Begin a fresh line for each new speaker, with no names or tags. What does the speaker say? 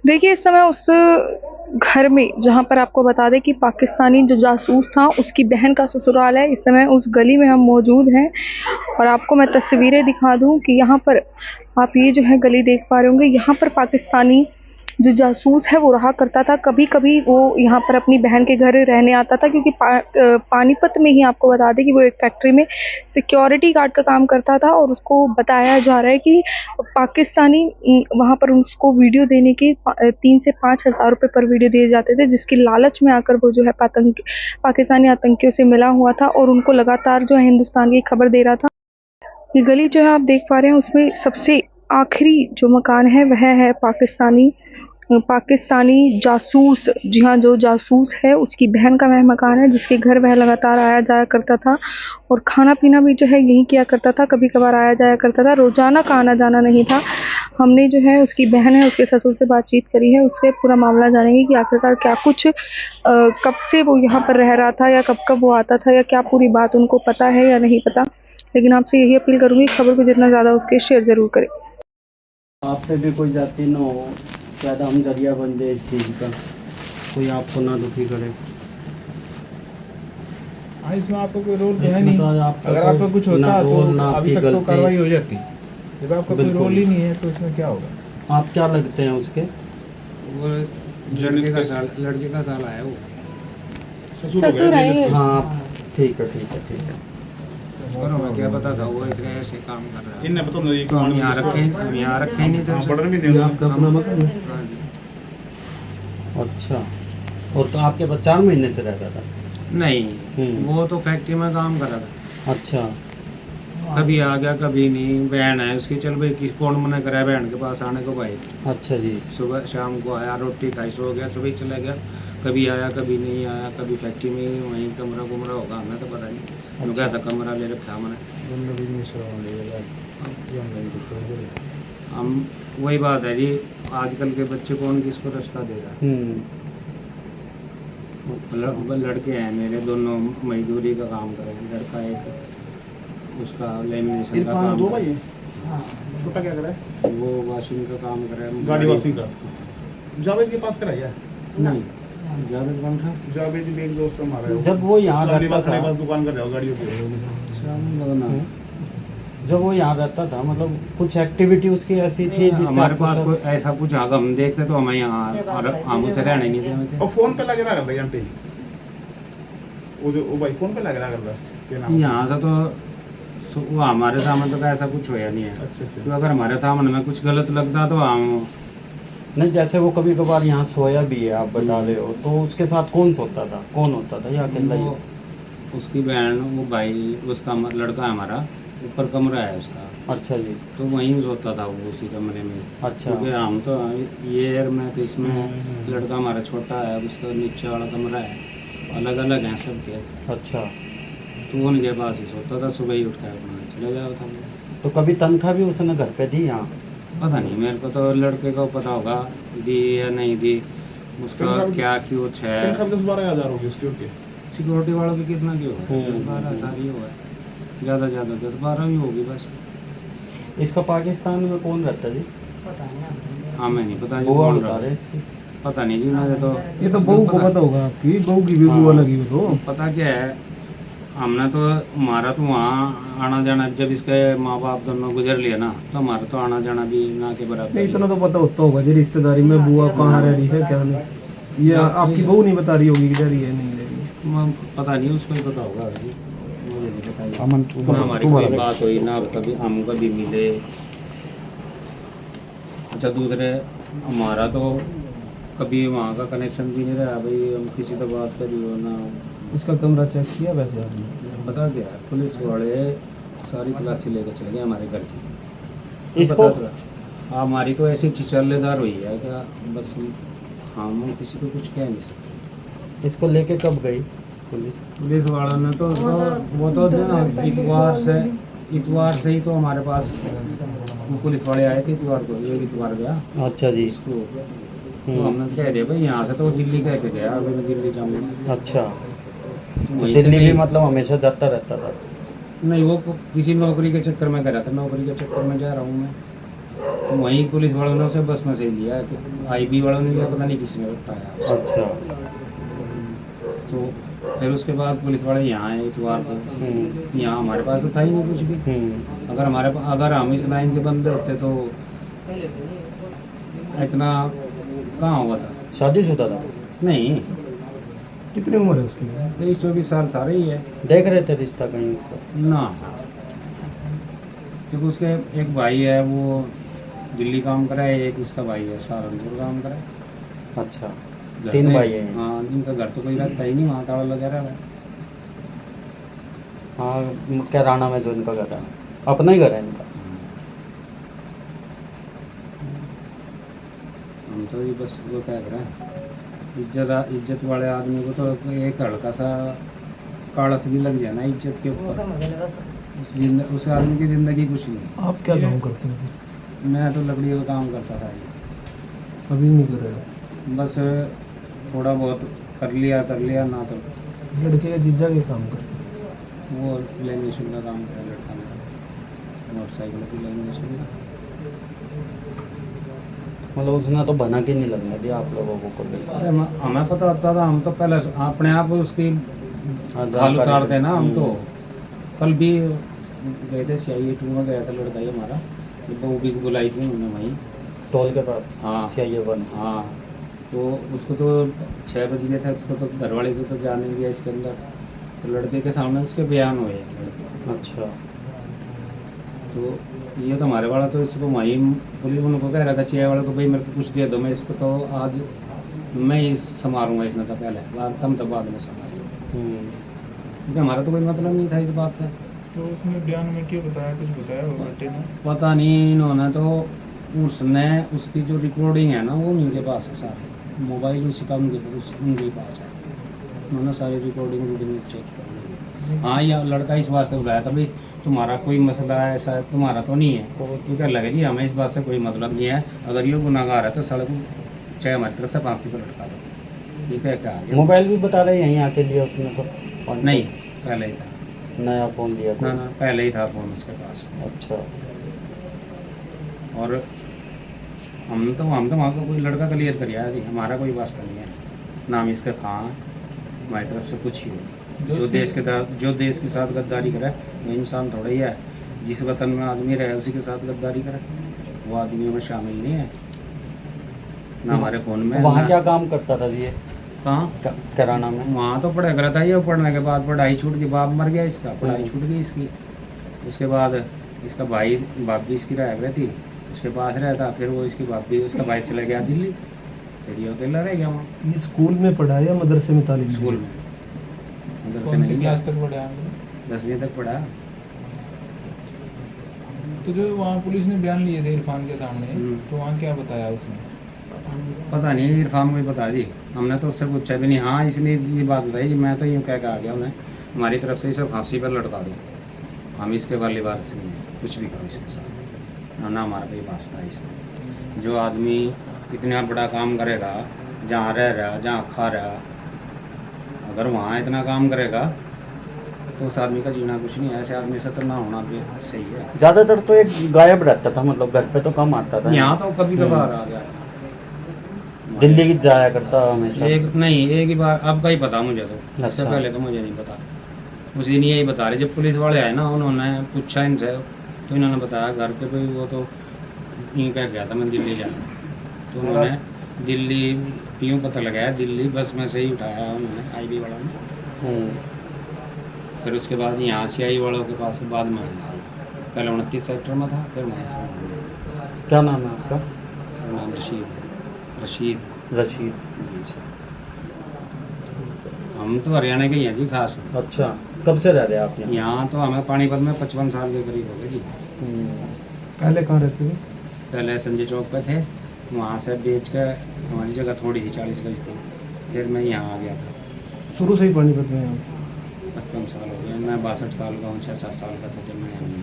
देखिए, इस समय उस घर में जहाँ पर आपको बता दें कि पाकिस्तानी जो जासूस था उसकी बहन का ससुराल है, इस समय उस गली में हम मौजूद हैं और आपको मैं तस्वीरें दिखा दूँ कि यहाँ पर आप ये जो है गली देख पा रहे होंगे, यहाँ पर पाकिस्तानी जो जासूस है वो रहा करता था। कभी-कभी वो यहाँ पर अपनी बहन के घर रहने आता था क्योंकि पानीपत में ही आपको बता दें कि वो एक फैक्ट्री में सिक्योरिटी गार्ड का काम करता था और उसको बताया जा रहा है कि पाकिस्तानी वहाँ पर उसको वीडियो देने के 3 से 5,000 रुपए पर वीडियो दिए जाते थे, जिसकी लालच में आकर वो जो है पाकिस्तानी आतंकियों से मिला हुआ था और उनको लगातार जो है हिंदुस्तान की खबर दे रहा था। ये गली जो है आप देख पा रहे हैं उसमें सबसे आखिरी जो मकान है वह है पाकिस्तानी जासूस, जी हाँ, जो जासूस है उसकी बहन का वह मकान है जिसके घर वह लगातार आया जाया करता था और खाना-पीना भी जो है यहीं किया करता था, कभी-कभार आया जाया करता था, रोज़ाना का आना-जाना नहीं था। हमने जो है उसकी बहन है उसके ससुर से बातचीत करी है, उससे पूरा मामला जानेंगे कि आखिरकार क्या कुछ कब से वो यहाँ पर रह रहा था या कब-कब वो आता था या क्या पूरी बात उनको पता है या नहीं पता। लेकिन आपसे यही अपील करूँगी खबर को जितना ज़्यादा हो सके शेयर ज़रूर करें।
आपसे भी कोई जाति न हो, ज़्यादा हम जरिया बन जाए इस चीज़ का, कोई आपको ना दुखी करे।
इसमें आपका कोई रोल है नहीं। अगर आपका कुछ होता तो अभी तक तो कार्रवाई हो जाती। जब आपका कोई रोल ही नहीं है तो इसमें क्या होगा?
आप क्या लगते हैं उसके?
वो लड़के का साल आया वो
ससुर आए।
हाँ, ठीक है, ठीक है, ठीक है।
और हमें क्या पता था वो इतने ऐसे काम कर रहा है।
इन्हें पता नहीं
तो हम यहाँ रखे ही नहीं थे।
पढ़ने भी देंगे
आपका अपना मकान है?
हाँ जी।
अच्छा, और तो आपके पास 4 महीने से रहता था?
नहीं, वो तो फैक्ट्री में काम कर रहा था।
अच्छा,
कभी आ गया कभी नहीं। बहन है उसकी, चल भाई किस कौन मना करा है बहन के पास आने को भाई।
अच्छा जी।
सुबह शाम को आया, रोटी खाई, सो गया, सुबह ही चला गया। कभी आया कभी नहीं आया, कभी फैक्ट्री में ही वहीं कमरा कुमरा होगा, हमें तो पता नहीं। क्या था कमरा ले रखा मैंने। हम वही बात है जी, आजकल के बच्चे कौन किसको रास्ता दे रहा है। लड़के हैं मेरे, दोनों मजदूरी का काम कर रहे हैं। लड़का एक उसका लेमिनेशन का काम
दो
कर
भाई
रहा
है। हाँ, छोटा क्या कर रहा है?
है। वो वॉशिंग का काम कर रहा है।
गाड़ी वॉशिंग का। जावेद के पास कराया?
नहीं, जावेद कौन था?
जावेद भी एक दोस्त हमारा है।
जब वो यहाँ रहता था,
पास दुकान कर रहा है गाड़ियों की।
शाम लगना।
जब वो यहाँ रहता था मतलब कुछ एक्टिविटी उसकी ऐसी थी जिससे
हमारे
आपको
पास
शक-
कोई ऐसा कुछ आगे हम देखते तो हमें यहाँ और आमू से रहने नहीं देते
और फोन पे लगे ना करता है आंटी। वो भाई फोन पे लगे ना करता क्या नाम?
यहाँ से तो वो हमारे सामने तो ऐसा कुछ होया नहीं है।
अच्छा।
तो अगर हमारे सामने में कुछ गलत लगता तो हम
नहीं, जैसे वो कभी कभार यहाँ सोया भी है आप बता रहे हो, तो उसके साथ कौन सोता था, कौन होता था या अकेला ही?
वो उसकी बहन, वो भाई, उसका लड़का है हमारा, ऊपर कमरा है उसका।
अच्छा जी।
तो वहीं सोता था वो उसी कमरे में।
अच्छा।
क्योंकि हम तो ये एयर में तो इसमें लड़का हमारा छोटा है, उसका नीचे वाला कमरा है, अलग अलग हैं सबके।
अच्छा,
तो उनके पास ही सोता था, सुबह ही उठ कर अपना चले जाता था।
तो कभी तनख्वाह भी उसने घर पे दी यहाँ?
पता नहीं, मेरे को तो लड़के को पता होगा दी या नहीं दी, उसका क्या क्यों है।
तनख्वाह 10-12 हज़ार होगी उसकी। ओके।
सिक्योरिटी वालों की कितना क्यों है? 10-12 हज़ार ही हुआ है, ज़्यादा 10-12 भी होगी बस।
इसका पाकिस्तान में कौन रहता है जी?
हमें नहीं पता जी
बुआ
कौन
बता
रहा
रहे
है।
इसकी?
पता नहीं जी, मुझे तो
ये तो बहू को पता होगा आपकी, बहू की भी बुआ लगी हो तो।
पता क्या है, हमने तो हमारा तो वहाँ आना जाना, जब इसके माँ बाप दोनों गुजर लिए ना, तो हमारा तो आना जाना भी ना के बराबर।
नहीं, इतना तो पता होता होगा जी रिश्तेदारी में बुआ कहाँ रह रही है क्या नहीं। ये आपकी बहू नहीं बता रही होगी कि रह रही है नहीं रह रही।
पता नहीं, उसको ही पता होगा जी, मुझे नहीं पता जी।
अमन
ना हमारी कोई बात हुई ना कभी हम कभी मिले। अच्छा, दूसरे हमारा तो कभी वहाँ का कनेक्शन भी नहीं रहा भाई, हम किसी से बात करी हो ना।
इसका कमरा चेक किया वैसे आपने?
पता क्या है, पुलिस वाले सारी तलाशी लेकर चले गए हमारे घर की।
इसको
पता चला। हमारी तो ऐसी छिछल्लेदार हुई है क्या, बस हम किसी को कुछ कह नहीं सकते।
इसको लेके कब गई पुलिस?
पुलिस वालों ने तो वो तो इतवार से ही तो हमारे पास पुलिस वाले आए थे। इतवार को, ये इतवार गया
अच्छा जी।
इसको, तो हमने कह दिया भाई यहाँ से तो दिल्ली कह के गया, अभी मैं दिल्ली जाऊँगा।
अच्छा,
वहीं से
दिल्ली भी
नहीं-
मतलब हमेशा जाता रहता था?
नहीं, वो किसी नौकरी के चक्कर में कह रहा था, नौकरी के चक्कर में जा रहा हूँ मैं। तो वहीं पुलिस वालों ने उसे बस में से लिया, IB वालों ने लिया, पता नहीं किसने उठाया उसे।
अच्छा।
तो फिर उसके बाद पुलिस वाले यहाँ आए इतवार को। यहाँ हमारे पास तो था ही नहीं कुछ भी। अगर हम इस लाइन के बंदे होते तो इतना कहाँ हुआ था।
शादीशुदा था?
नहीं,
कितनी उम्र है उसकी?
23-24 साल सारे ही है
देख रहे थे रिश्ता कहीं इसका?
ना। क्योंकि उसके एक भाई है वो दिल्ली काम करा है, एक उसका भाई है सहारनपुर काम करा है।
अच्छा,
घर
3
में-
भाई हैं।
हाँ, जिनका घर तो कोई रहता ही नहीं, वहाँ ताला लगा रहा है।
हाँ, कैराना में जो इनका घर है, अपना ही घर है इनका।
हम तो ये बस वो क्या कर रहे हैं, इज्जत वाले आदमी को तो एक हल्का सा काड़स भी लग जाए ना इज्जत के ऊपर, उस आदमी की ज़िंदगी कुछ नहीं।
आप क्या काम करते हैं?
मैं तो लकड़ी का काम करता था,
अभी नहीं कर रहे?
बस थोड़ा बहुत कर लिया ना तो
लड़के का जीजा के काम करते हैं?
वो लेमिनेशन का काम कर लड़का मेरा, मोटरसाइकिल की लेमिनेशन का।
मतलब उसने तो बना के नहीं लगने दिया आप लोगों को कभी?
अरे हमें पता होता था, हम तो पहले अपने आप उसकी हाल उतारते ना। हम तो कल भी गए थे CI 2 में गया था लड़का ही हमारा, वो भी बुलाई थी उन्होंने वहीं
टोल के पास।
हाँ।
CI 1।
हाँ, तो उसको तो 6 बज गए थे, उसको तो घर वाले को तो जाने दिया इसके अंदर, तो लड़के के सामने उसके बयान हुए।
अच्छा।
तो ये तो हमारे वाला तो इसको वहीं पुलिस उनको कह रहा था CI वाले को, भाई मेरे को कुछ दे दो, मैं इसको तो आज मैं ही संभालूंगा। इसने तो पहले बाद में संभाली, क्योंकि हमारा तो कोई मतलब नहीं था इस बात से।
तो उसने बयान में क्यों बताया, कुछ बताया होगा बेटे ने?
पता नहीं, इन्होंने तो उसने उसकी जो रिकॉर्डिंग है ना वो उनके पास है सारे, मोबाइल उसी का उनके पास है, उन्होंने सारी रिकॉर्डिंग चेक कर ली। हाँ, यह लड़का इस बात से बुलाया था, भाई तुम्हारा कोई मसला है ऐसा तुम्हारा तो नहीं है, तो क्या लगे जी हमें इस बात से कोई मतलब नहीं है, अगर ये गुनाहगार है तो सड़क चाहे हमारी तरफ से फांसी पर लटका दो। ये क्या क्या
मोबाइल भी बता रहे यहीं आके लिया उसने तो?
नहीं, पहले ही था।
नया फ़ोन लिया था?
ना, पहले ही था फ़ोन उसके पास।
अच्छा।
और हम तो वहाँ को कोई लड़का क्लियर कर आया जी, हमारा कोई वास्ता नहीं है, नाम इसका खां, हमारी तरफ से कुछ ही हो। जो देश के साथ गद्दारी करे वो इंसान थोड़ा ही है, जिस वतन में आदमी रहे उसी के साथ गद्दारी करे, वो आदमी में शामिल नहीं है ना हमारे फ़ोन में।
वहाँ क्या काम करता था जी ये?
कहाँ?
कैराना में?
वहाँ तो पढ़ाई करा था ये, पढ़ने के बाद पढ़ाई छूट गई, बाप मर गया इसका, पढ़ाई छूट गई इसकी। उसके बाद इसका बाप भी इसकी रह गई थी, उसके पास रहता, फिर वो इसकी बाप भी, उसका भाई चला गया दिल्ली, फिर ये अकेला रह गया वहाँ।
ये स्कूल में पढ़ा या मदरसे में तालीम?
स्कूल में।
कौन सी क्लास तक पढ़ा है?
10वीं तक पढ़ा।
तो जो वहाँ पुलिस ने बयान लिए थे इरफान के सामने, तो वहाँ क्या बताया उसने?
पता नहीं, इरफान को ही बता दी, हमने तो उससे पूछा भी नहीं। हाँ, इसने ये बात बताई, मैं तो यूँ कह के आ गया उन्हें, हमारी तरफ से इसे फांसी पर लटका दो, हम इसके वाली बात से नहीं, कुछ भी करो इसके साथ, ना हमारा कोई वास्ता है इससे। जो आदमी इतना बड़ा काम करेगा, जहाँ रह रहा, जहाँ खा रहा, अगर वहाँ इतना काम करेगा तो उस आदमी का जीना कुछ नहीं है, ऐसे आदमी से तो ना होना भी सही है।
ज़्यादातर तो एक गायब रहता था, मतलब घर पे तो कम आता था।
यहाँ तो कभी कभार आ गया,
दिल्ली की जाया करता हमेशा?
एक ही बार। अब का ही पता मुझे तो, इससे
अच्छा।
पहले तो मुझे नहीं पता। उस दिन यही बता रहे, जब पुलिस वाले आए ना, उन्होंने पूछा इनसे, तो इन्होंने बताया घर पे कोई वो तो यूँ कह गया था मैं दिल्ली जाना, तो उन्होंने दिल्ली यूँ पता लगाया, दिल्ली बस में से ही उठाया उन्होंने IB वालों ने। फिर उसके बाद यहाँ CI वालों के पास बाद में पहले 29 सेक्टर में था, फिर वहाँ से।
क्या नाम है आपका?
मेरा नाम रशीद।
रशीद।
हम तो हरियाणा के ही हैं जी खास।
अच्छा, कब से रह रहे हैं आप यहाँ?
यहाँ तो हमें पानीपत में 55 साल के करीब हो गए जी।
पहले कहाँ रहते थे?
पहले संजय चौक पे थे, वहाँ से बेच कर हमारी जगह थोड़ी थी 40 गज थी, फिर मैं यहाँ आ गया था।
शुरू से ही पानीपत में?
55 साल हो गए, मैं 62 साल का हूँ, 6-7 साल का था जब मैं यहाँ आया।